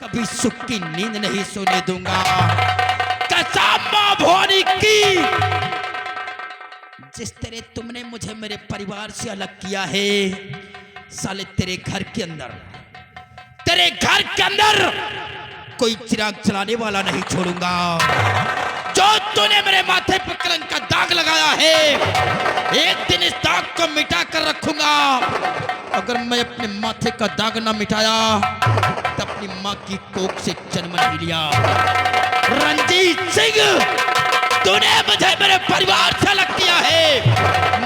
कभी सुख की नींद नहीं सोने दूंगा। कसम मां भवानी की, जिस तरह तुमने मुझे मेरे परिवार से अलग किया है, साले तेरे घर के अंदर कोई चिराग चलाने वाला नहीं छोड़ूंगा। जो तूने मेरे माथे पर कलंक का दाग लगाया है, एक दिन इस दाग को मिटा कर रखूंगा। अगर मैं अपने माथे का दाग ना मिटाया तो अपनी माँ की कोख से जन्म नहीं लिया। रंजीत सिंह, तूने मुझे मेरे परिवार से अलग किया है,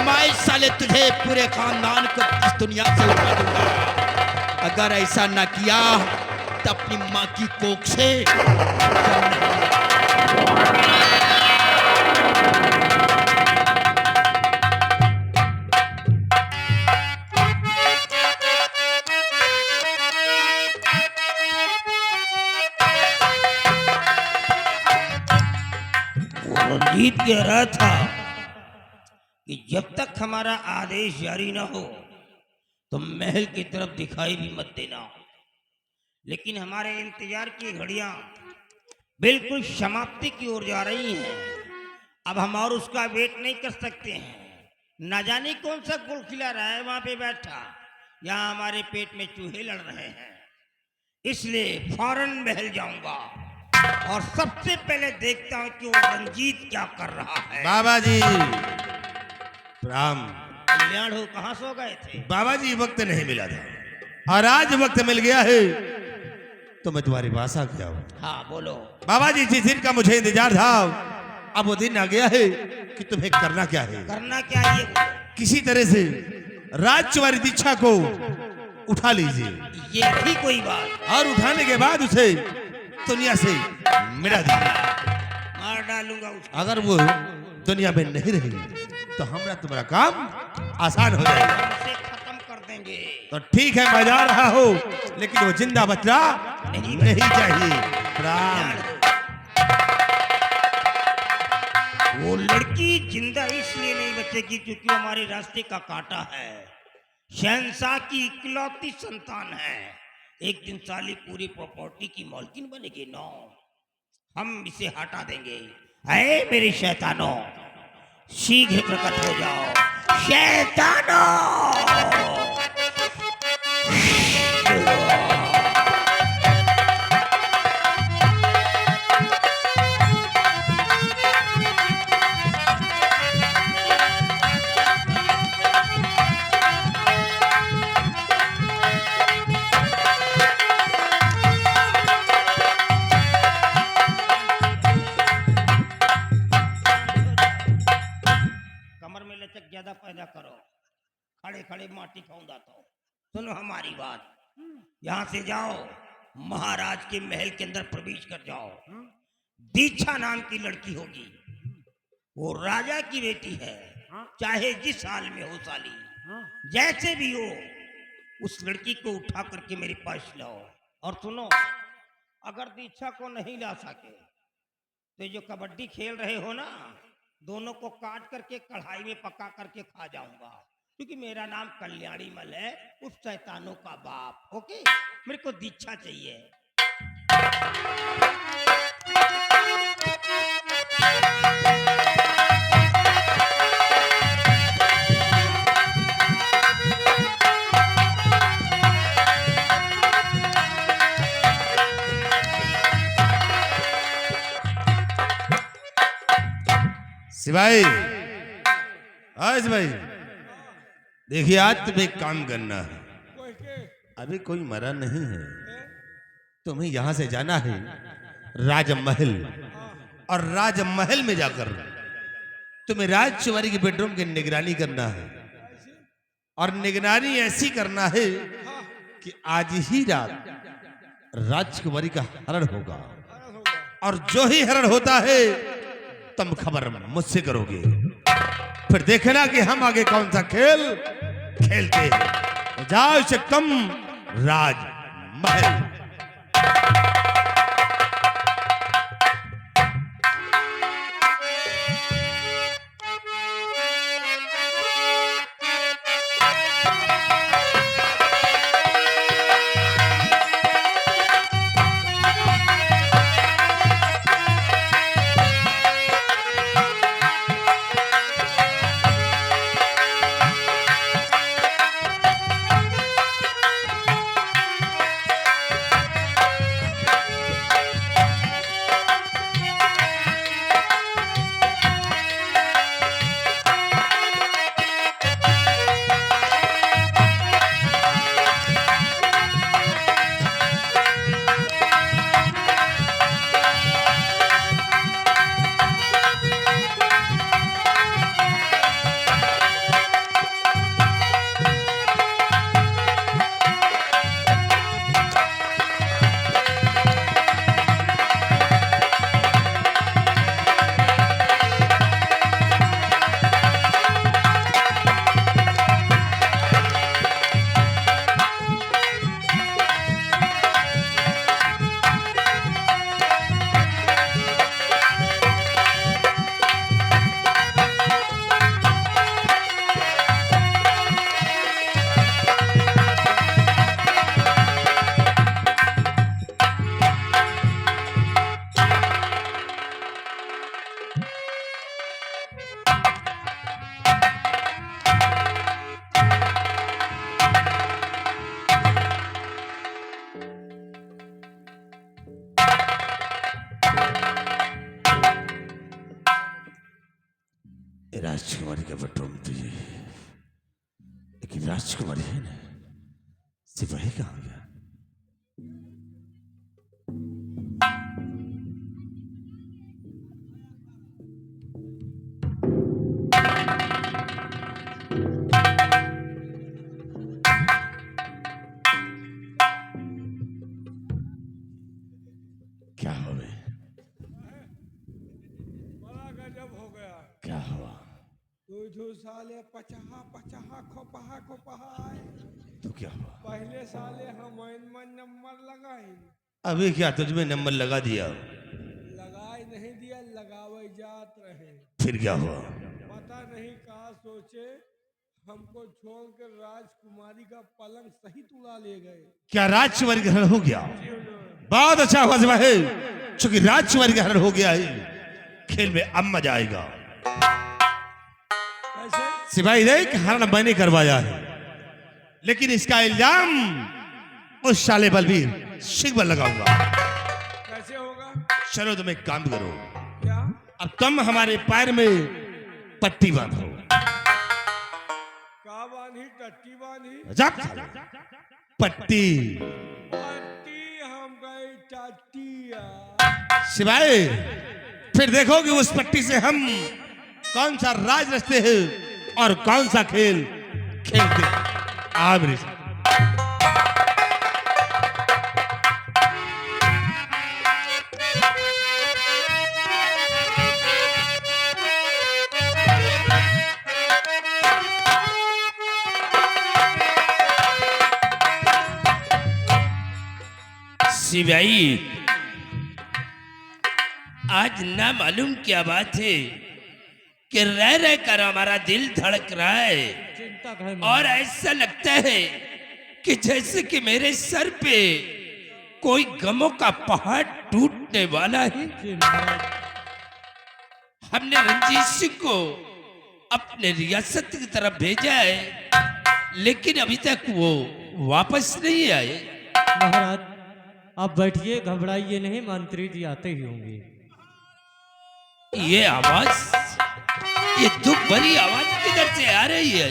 मैं साले तुझे पूरे खानदान को इस दुनिया से उठा दूंगा। अगर ऐसा ना किया तो अपनी माँ की कोख से रंजीत कह रहा था कि जब तक हमारा आदेश जारी ना हो तो महल की तरफ दिखाई भी मत देना। लेकिन हमारे इंतजार की घड़ियां बिल्कुल समाप्ति की ओर जा रही हैं। अब हम और उसका वेट नहीं कर सकते हैं। न जाने कौन सा गुल खिला रहा है वहां पे बैठा, यहाँ हमारे पेट में चूहे लड़ रहे हैं। इसलिए फौरन महल जाऊंगा और सबसे पहले देखता हूं कि वो रंजीत क्या कर रहा है। बाबा जी राम, कल्याण हो, कहां सो गए थे? बाबा जी वक्त नहीं मिला था और आज वक्त मिल गया है तो मैं तुम्हारे पास आ गया हूँ। हाँ बोलो। बाबा जी, जिस दिन का मुझे इंतजार था अब वो दिन आ गया है कि तुम्हें करना क्या है। करना क्या है ये बोलो। किसी तरह से राजकुमारी दीक्षा को उठा लीजिए ये भी कोई बात? और उठाने के बाद उसे दुनिया से मिटा दीजिए। मार डालूंगा उसको। अगर वो दुनिया में नहीं रहेगी तो हमारा तुम्हारा काम आसान हो जाएगा। उसे खत्म कर देंगे। तो ठीक है, मैं जा रहा हूँ, लेकिन वो जिंदा बचना नहीं चाहिए। राम, वो लड़की जिंदा इसलिए नहीं बचेगी क्योंकि वो हमारे रास्ते का कांटा है। शहंशाह की इकलौती संतान है। एक दिन साली पूरी प्रॉपर्टी की मालकिन बनेगी। नो, हम इसे हटा देंगे। अरे मेरे शैतानों, शीघ्र प्रकट हो जाओ शैतानों। ज्यादा पैदा करो, खड़े खड़े माटी खौंदाता हो। सुनो हमारी बात, यहां से जाओ, महाराज के महल के अंदर प्रवेश कर जाओ। दीक्षा नाम की लड़की होगी, वो राजा की बेटी है। चाहे जिस हाल में हो साली, जैसे भी हो, उस लड़की को उठा करके मेरे पास लाओ। और सुनो, अगर दीक्षा को नहीं ला सके तो जो कबड्डी खेल रहे हो ना, दोनों को काट करके कढ़ाई में पका करके खा जाऊंगा, क्योंकि मेरा नाम कल्याणी मल है, उस शैतानों का बाप। ओके, मेरे को दीक्षा चाहिए। सिपाही, हाँ सिपाही, देखिए आज तुम्हें एक काम करना है। अभी कोई मरा नहीं है, तुम्हें यहां से जाना है राजमहल, और राजमहल में जाकर तुम्हें राजकुमारी के बेडरूम की निगरानी करना है। और निगरानी ऐसी करना है कि आज ही रात राजकुमारी का हरण होगा, और जो ही हरण होता है तुम खबर मुझसे करोगे। फिर देखना कि हम आगे कौन सा खेल खेलते हैं। जाओ से तुम राजमहल। राजकुमारी का बटोम तुझे, लेकिन राजकुमारी है ना, सिपाही कहाँ गया? क्या हो गए? बड़ा गजब हो गया। क्या हुआ? तू साले पचहा पचहा खोपहा खोपहा आए। तो क्या हुआ? पहले साले हम नंबर लगाए, अभी क्या तुझमें नंबर लगा दिया? लगाए नहीं दिया, लगावे जात रहे। फिर क्या हुआ? पता नहीं कहा सोचे हमको छोड़ कर राजकुमारी का पलंग सही तुड़ा ले गए। क्या राजकुमारी का हरण हो गया? बहुत अच्छा हुआ सिपाही, चूंकि राजकुमारी का हरण हो गया है, खेल में अब मजा आएगा। कैसे? सिपाही देख, हरण मैंने करवाया है, लेकिन इसका इल्जाम उस साले बलबीर सिंह पर लगाऊंगा। कैसे होगा? चलो तुम एक काम करो, क्या? अब तुम हमारे पैर में पट्टी बांधो। का बांधी? टट्टी बांधी? जा, पट्टी। टट्टी हम गई टट्टिया। सिपाही फिर देखो कि उस पट्टी से हम कौन सा राज रचते हैं और कौन सा खेल खेलते हैं। आ मेरे साथ। सिपाही, आज ना मालूम क्या बात है कि रह रह कर हमारा दिल धड़क रहा है चिंता है और ऐसा लगता है कि जैसे कि मेरे सर पे कोई गमों का पहाड़ टूटने वाला है। हमने रंजीत सिंह को अपने रियासत की तरफ भेजा है, लेकिन अभी तक वो वापस नहीं आए। महाराज आप बैठिए, घबराइए नहीं, मंत्री जी आते ही होंगे। ये आवाज, ये दुख भरी आवाज किधर से आ रही है?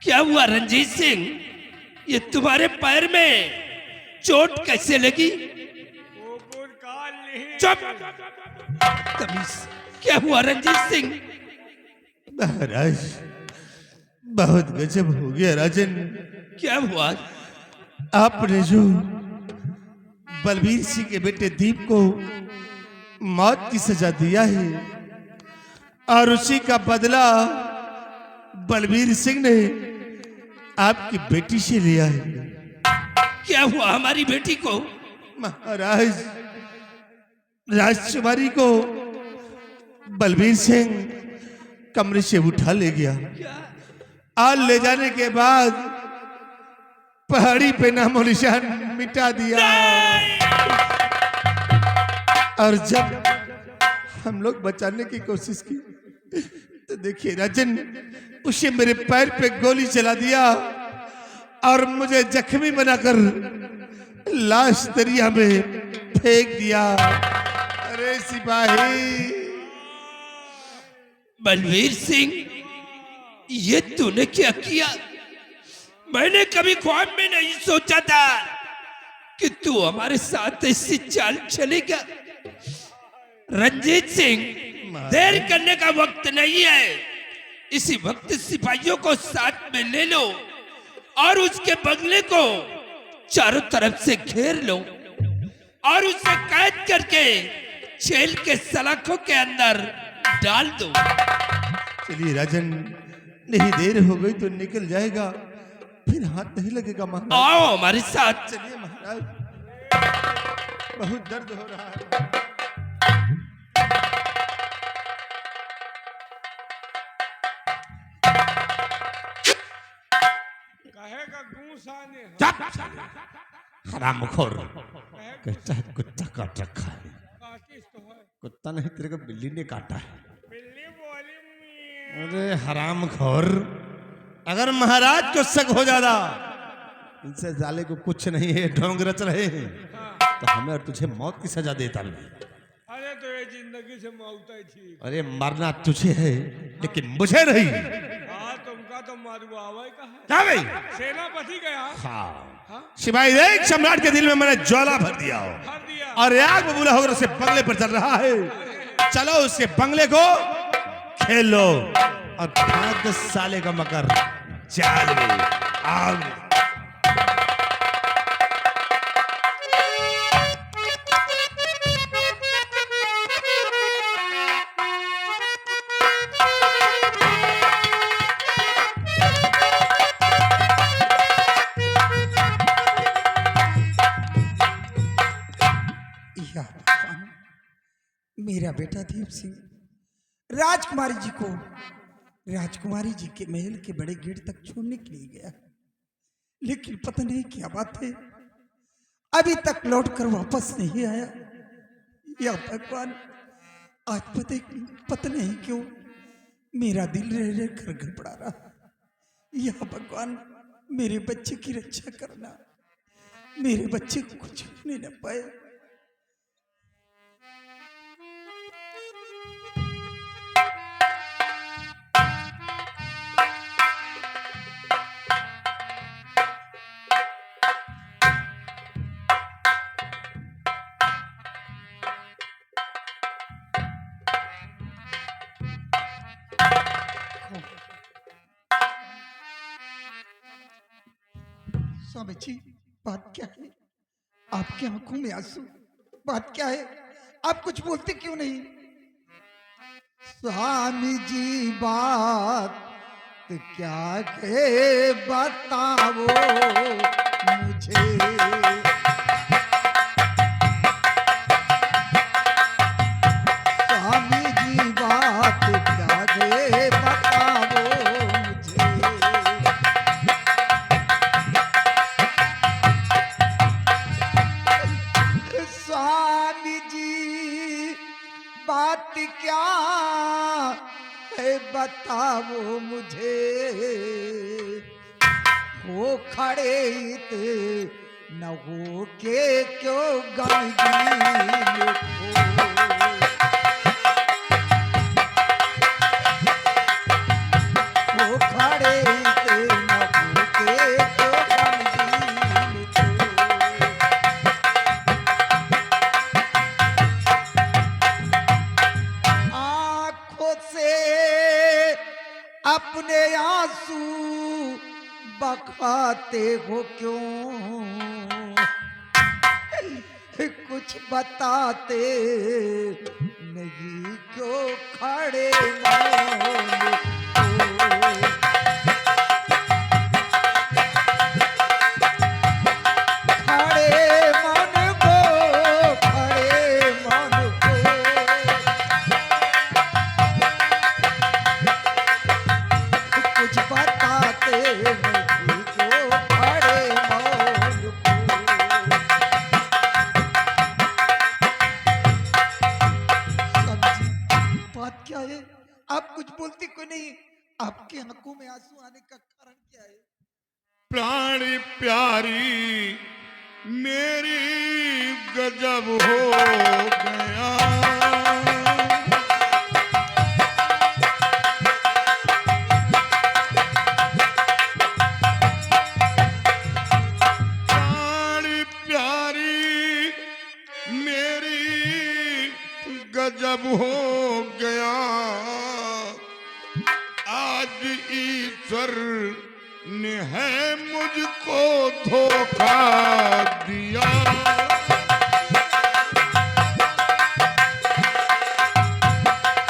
क्या हुआ रंजीत सिंह? ये तुम्हारे पैर में चोट कैसे लगी? कुकुर काल नहीं। चुप! तमीज! क्या हुआ रंजीत सिंह? महाराज बहुत गजब हो गया राजन। क्या हुआ? आपने जो बलबीर सिंह के बेटे दीप को मौत की सजा दिया है और उसी का बदला बलबीर सिंह ने आपकी बेटी से लिया है। क्या हुआ हमारी बेटी को? महाराज राजकुमारी को बलबीर सिंह कमरे से उठा ले गया और ले जाने के बाद पहाड़ी पे नामो निशान मिटा दिया। और जब हम लोग बचाने की कोशिश की तो देखिए राजन, उसे मेरे पैर पे गोली चला दिया और मुझे जख्मी बनाकर लाश दरिया में फेंक दिया। अरे सिपाही! बलबीर सिंह, ये तूने क्या किया? मैंने कभी ख्वाब में नहीं सोचा था कि तू हमारे साथ ऐसी चाल चलेगा। रंजीत सिंह, देर करने का वक्त नहीं है। इसी वक्त सिपाहियों को साथ में ले लो और उसके बंगले को चारों तरफ से घेर लो और उसे कैद करके जेल के सलाखों के अंदर डाल दो। चलिए राजन, नहीं देर हो गई तो निकल जाएगा, फिर हाथ नहीं लगेगा महाराज। आओ हमारे साथ। चलिए महाराज, बहुत दर्द हो रहा है। कहेगा गूंस आने हैं। चुप! हरामखोर! कहता है कुत्ता काट रखा है। काटिस तो है। कुत्ता नहीं, तेरे को बिल्ली ने काटा है। बिल्ली बोली मियां। अरे हरामखोर, अगर महाराज को शक हो जाता इनसे साले को कुछ नहीं है, ढोंग रच रहे हैं, तो हमें और तुझे मौत की सजा देता मैं। अरे तो ये जिंदगी से मौत ही थी। अरे मरना तुझे है लेकिन मुझे नहीं। हाँ तुमका तो मारू आवाई का है। क्या भाई? सेनापति गया। हाँ सिपाही देख, सम्राट के दिल में मैंने ज्वाला भर दिया हो भर दिया। और आग बबूला होकर उसके बंगले पर चल रहा है। चलो उसके बंगले को खेलो और फेंक दो साले का मकर जाल में, आग में। या भगवान, मेरा बेटा दीप सिंह राजकुमारी जी को राजकुमारी जी के महल के बड़े गेट तक छोड़ने के लिए गया, लेकिन पता नहीं क्या बात है, अभी तक लौटकर वापस नहीं आया। या भगवान, आज पता नहीं क्यों मेरा दिल रह रह कर घबरा रहा। या भगवान, मेरे बच्चे की रक्षा करना, मेरे बच्चे को कुछ होने न पाए। स्वामी जी, बात क्या है? आपकी आंखों में आंसू, बात क्या है? आप कुछ बोलते क्यों नहीं? स्वामी जी, बात क्या है बताओ मुझे। स्वामी जी, बात क्या है बताओ मुझे। स्वामी जी, बात क्या है बताओ मुझे। हो खड़े न हो के क्यों गमगीन हो खड़े न हो के क्यों गमगीन आंखों से अपने आंसू बहाते हो क्यों, कुछ बताते नहीं क्यों खड़े मौन को। खड़े मन को, खड़े मन को, कुछ बताते नहीं क्यों खड़े मौन को। समझी बात क्या है? आप कुछ बोलते क्यों नहीं? आपकी आंखों में आंसू आने का कारण क्या है? प्राण प्यारी मेरी गजब हो गया। प्राण प्यारी मेरी गजब हो गया। आज ईश्वर ने है मुझको धोखा दिया।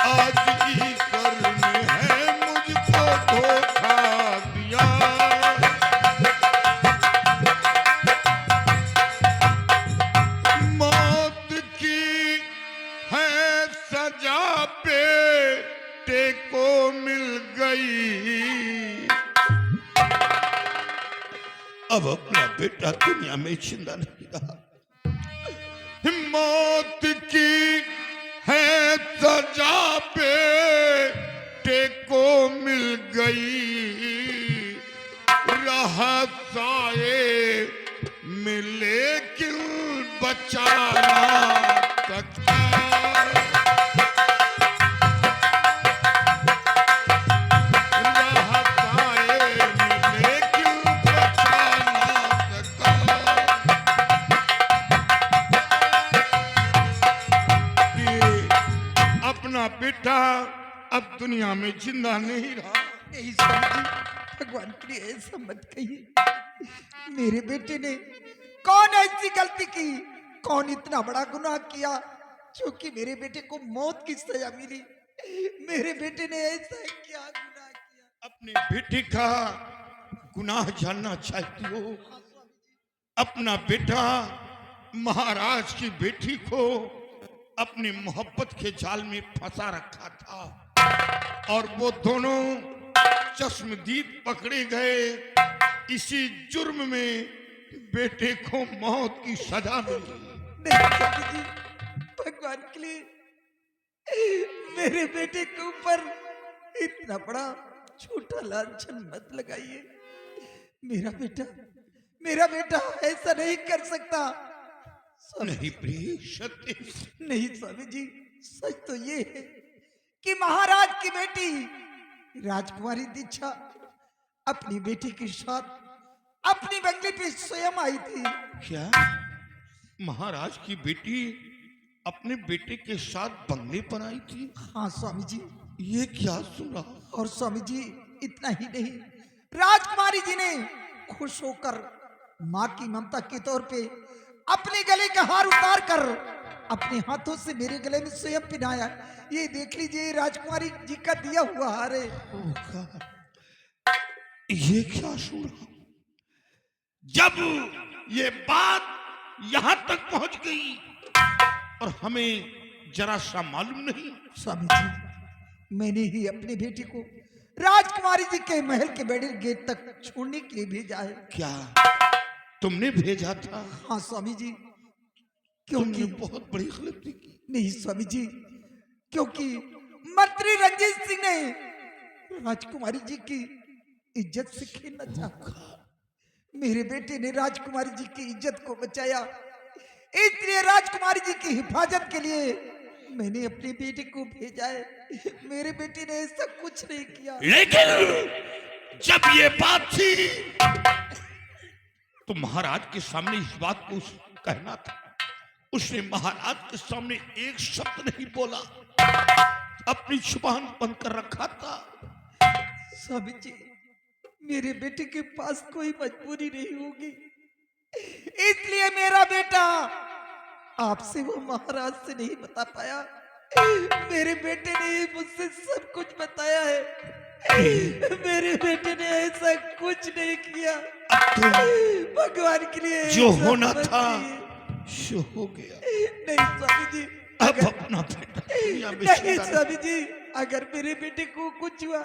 आज ईश्वर ने है मुझको धोखा दिया। मौत की है सजा बेटे को मिल गई। अब अपना बेटा दुनिया में जिंदा नहीं रहा। मौत की है सजा बेटे को मिल गई। बचा ना सकता। रहा साए में लेकिन बचा ना सका। ये अपना बेटा अब दुनिया में जिंदा नहीं रहा। नहीं स्वामी जी, भगवान के लिए ऐसा मत कहिए। मेरे बेटे ने कौन ऐसी गलती की, कौन इतना बड़ा गुनाह किया जो कि मेरे बेटे को मौत की सजा मिली? मेरे बेटे ने ऐसा क्या गुनाह किया? अपने बेटे का गुनाह जानना चाहती हो? अपना बेटा महाराज की बेटी को अपनी मोहब्बत के जाल में फंसा रखा था और वो दोनों चश्मदीद पकड़े गए। इसी जुर्म में बेटे को मौत की सजा मिली। नहीं स्वामी जी, भगवान के लिए मेरे बेटे के ऊपर इतना बड़ा छोटा लांछन मत लगाइए। मेरा बेटा ऐसा नहीं कर सकता। नहीं प्रिय, सत्य नहीं स्वामी जी, सच तो ये है कि महाराज की बेटी राजकुमारी दीक्षा अपनी बेटी के साथ अपनी बंगले पे स्वयं आई थी। क्या महाराज की बेटी अपने बेटे के साथ बंगले पर आई थी? हाँ स्वामी जी। ये क्या सुना? और स्वामी जी इतना ही नहीं, राजकुमारी जी ने खुश होकर माँ की ममता के तौर पे अपने गले का हार उतार कर अपने हाथों से मेरे गले में स्वयं पहनाया। ये देख लीजिए, राजकुमारी जी का दिया हुआ हार है। ये क्या सुना? जब ये बात यहां तक पहुंच गई और हमें जरा सा मालूम नहीं। स्वामी जी, मैंने ही अपने बेटे को राजकुमारी जी के महल के बड़े गेट तक छोड़ने के लिए भेजा है। क्या तुमने भेजा था? हाँ स्वामी जी। तुमने क्योंकि बहुत बड़ी गलती की। नहीं स्वामी जी, क्योंकि मंत्री रंजीत सिंह ने राजकुमारी जी की इज्जत से खेलना चाहा। मेरे बेटे ने राजकुमारी जी की इज्जत को बचाया, इसलिए राजकुमारी जी की हिफाजत के लिए मैंने अपने बेटे को भेजा है। मेरे बेटे ने ऐसा कुछ नहीं किया। लेकिन जब ये बात थी तो महाराज के सामने इस बात को कहना था। उसने महाराज के सामने एक शब्द नहीं बोला, अपनी जुबान बंद कर रखा था। स्वामी जी, मेरे बेटे के पास कोई मजबूरी नहीं होगी, इसलिए मेरा बेटा आपसे वो महाराज से नहीं बता पाया। मेरे बेटे ने मुझसे सब कुछ बताया है। मेरे बेटे ने ऐसा कुछ नहीं किया। भगवान के लिए जो होना था सो हो गया। नहीं स्वामी जी, अब अपना बेटा दुनिया में नहीं जिंदा स्वामी जी, अगर मेरे बेटे को कुछ हुआ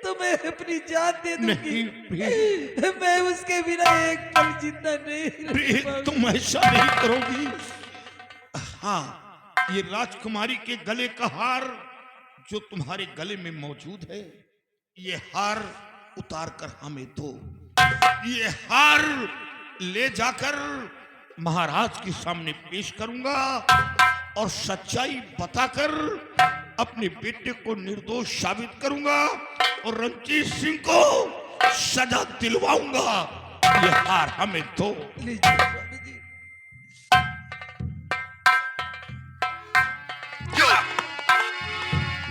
तो मैं अपनी जान दे दूंगी। नहीं मैं उसके बिना एक पल जिंदा नहीं रह प्रिय, पाऊंगी। तुम ऐसा नहीं करोगी। हाँ, ये राजकुमारी के गले का हार जो तुम्हारे गले में मौजूद है, ये हार उतार कर हमें दो। ये हार ले जाकर महाराज के सामने पेश करूंगा और सच्चाई बताकर अपने बेटे को निर्दोष साबित करूंगा और रंजीत सिंह को सजा दिलवाऊंगा। ये हार हमें दो। लीजिए स्वामी जी।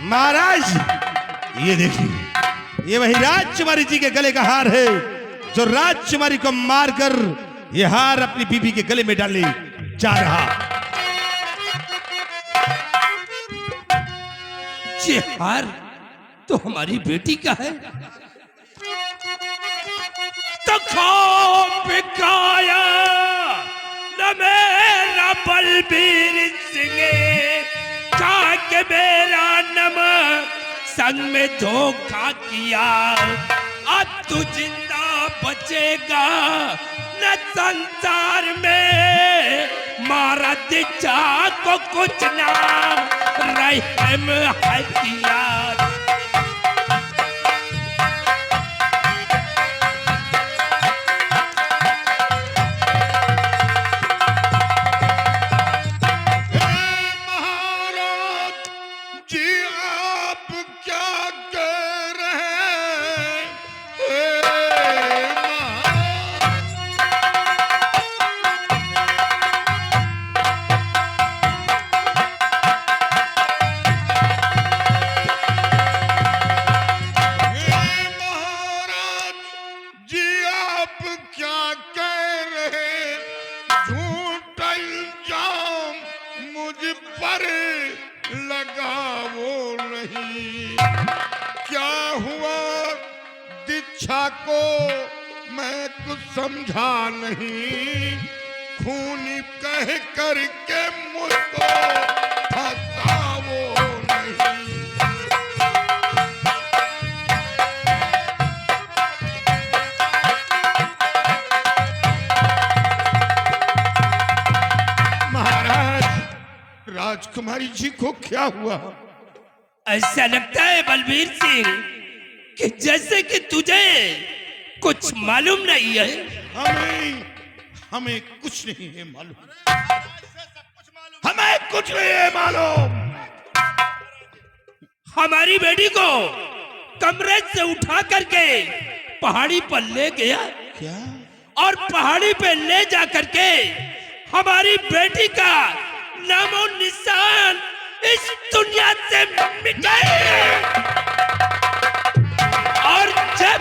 महाराज ये देखिए, ये वही राजकुमारी जी के गले का हार है जो राजकुमारी को मारकर ये हार अपनी बीबी के गले में डाले जा रहा। ये हार तो हमारी बेटी का है। तो खो बिकाया न मेरा बलबीर सिंह, के मेरा नमक संग में धोखा किया। अब तू जिंदा बचेगा न संसार में, मारा दिच्छा को कुछ ना रहम है किया। लगाओ नहीं। क्या हुआ दीक्षा को मैं कुछ समझा नहीं, खूनी कह करके मुझको फंसाओ नहीं। महाराज, राजकुमारी जी को क्या हुआ? ऐसा लगता है बलबीर सिंह कि जैसे कि तुझे कुछ मालूम नहीं है। हमें कुछ नहीं है मालूम, हमें कुछ नहीं है मालूम। हमारी बेटी को कमरे से उठा करके पहाड़ी पर ले गया। क्या? और पहाड़ी पे ले जा करके हमारी बेटी का नामो निशान इस दुनिया से मिटाए। और जब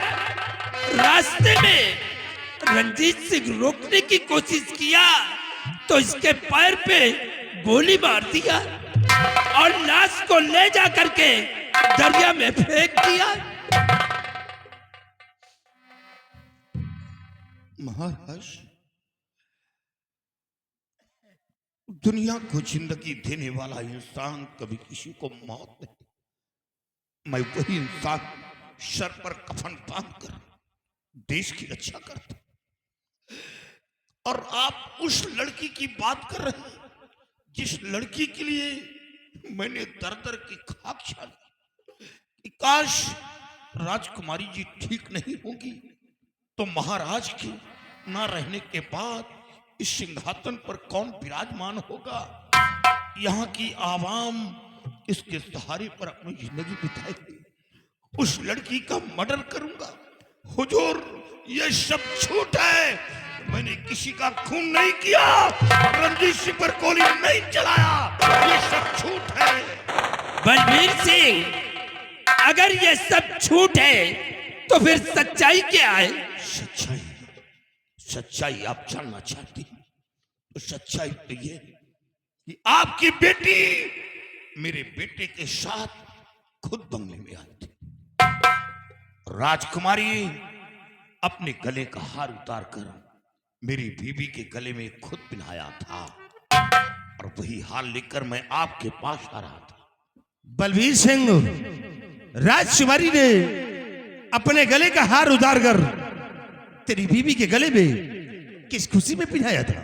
रास्ते में रंजीत सिंह रोकने की कोशिश किया तो इसके पैर पे गोली मार दिया और लाश को ले जा करके दरिया में फेंक दिया। महाराज, दुनिया को जिंदगी देने वाला इंसान कभी किसी को मौत नहीं। मैं वही इंसान सर पर कफन बांधकर देश की रक्षा करता, और आप उस लड़की की बात कर रहे हैं जिस लड़की के लिए मैंने दर दर की खाक छानी कि काश राजकुमारी जी ठीक नहीं होगी तो महाराज के ना रहने के बाद इस सिंहासन पर कौन विराजमान होगा। यहाँ की आवाम इसके सहारे पर अपनी जिंदगी बिताएगी। उस लड़की का मर्डर करूंगा। हुजूर, ये सब झूठ है। मैंने किसी का खून नहीं किया, रणजीत सिंह पर गोली नहीं चलाया। ये सब झूठ है। बलबीर सिंह, अगर ये सब झूठ है तो फिर सच्चाई क्या है? सच्चाई, सच्चाई आप जानना चाहती हैं तो सच्चाई तो ये कि आपकी बेटी मेरे बेटे के साथ खुद बंगले में आई थी। राजकुमारी अपने गले का हार उतार कर मेरी बीबी के गले में खुद पहनाया था, और वही हार लेकर मैं आपके पास आ रहा था। बलबीर सिंह, राजकुमारी ने अपने गले का हार उतार कर तेरी बीबी के गले में किस खुशी में पहनाया था?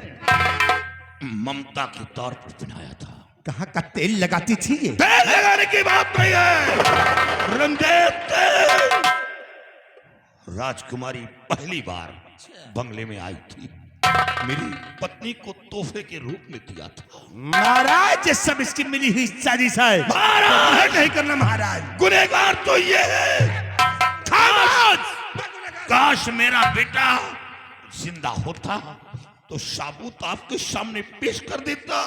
ममता के तौर पर पहनाया था। कहाँ का तेल लगाती थी ये? तेल लगाने की बात नहीं है, रंजीत तेल। राजकुमारी पहली बार बंगले में आई थी, मेरी पत्नी को तोहफे के रूप में दिया था। महाराज, ये सब इसकी मिली हुई साजिश है। महाराज नहीं करना महाराज। गुनहगार तो ये है। काश मेरा बेटा जिंदा होता तो साबूत आपके सामने पेश कर देता,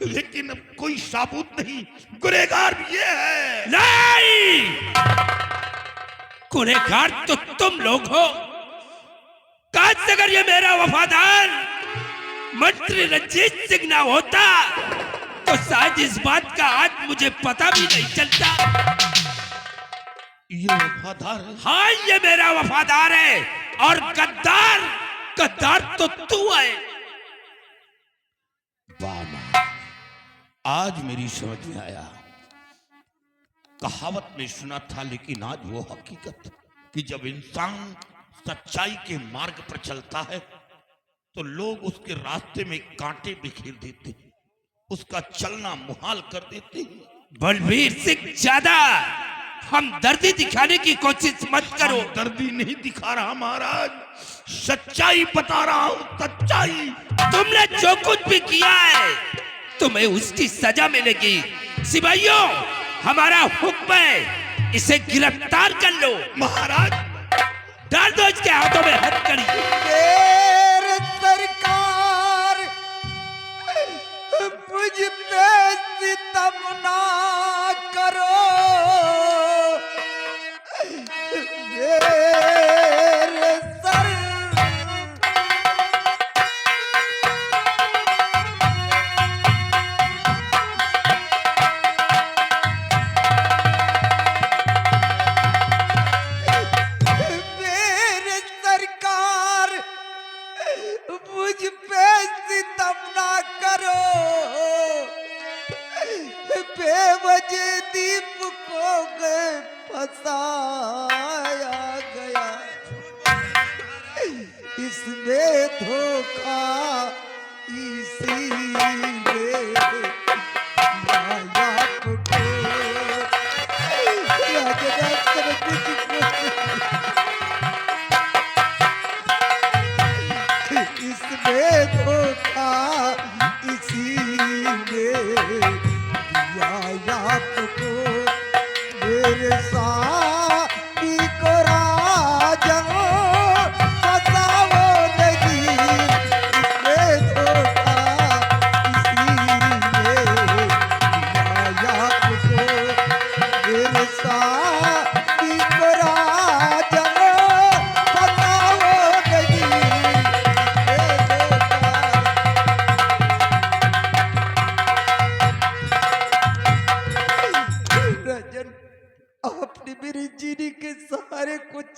लेकिन अब कोई साबूत नहीं। गुनहगार ये है। नहीं, गुनहगार तो तुम लोग हो। काश अगर ये मेरा वफादार मंत्री रंजीत सिंह ना होता तो शायद इस बात का आज मुझे पता भी नहीं चलता। ये वफादार है। हाँ, ये मेरा वफादार है, और गद्दार गद्दार तो तू है। वाह मां, आज मेरी समझ में आया। कहावत में सुना था, लेकिन आज वो हकीकत कि जब इंसान सच्चाई के मार्ग पर चलता है तो लोग उसके रास्ते में कांटे बिखेर देते हैं, उसका चलना मुहाल कर देते हैं। बलबीर सिंह, ज्यादा हमदर्दी दिखाने की कोशिश मत करो। दर्दी नहीं दिखा रहा महाराज, सच्चाई बता रहा हूं, सच्चाई। तुमने जो कुछ भी किया है तुम्हें उसकी सजा मिलेगी। सिपाहियों, हमारा हुक्म है, इसे गिरफ्तार कर लो। महाराज, डाल दो इसके हाथों में हथकड़ी। तेरे सरकार मुझ पे सितम ना करो। तेरे सर मेरे साथी को राजन फसाओ नहीं, इसने धोखा इसीलिए दिया आपको। मेरे साथी को राजन फसाओ नहीं, इसने धोखा। राजन, आपने मेरे जीने के सहारे को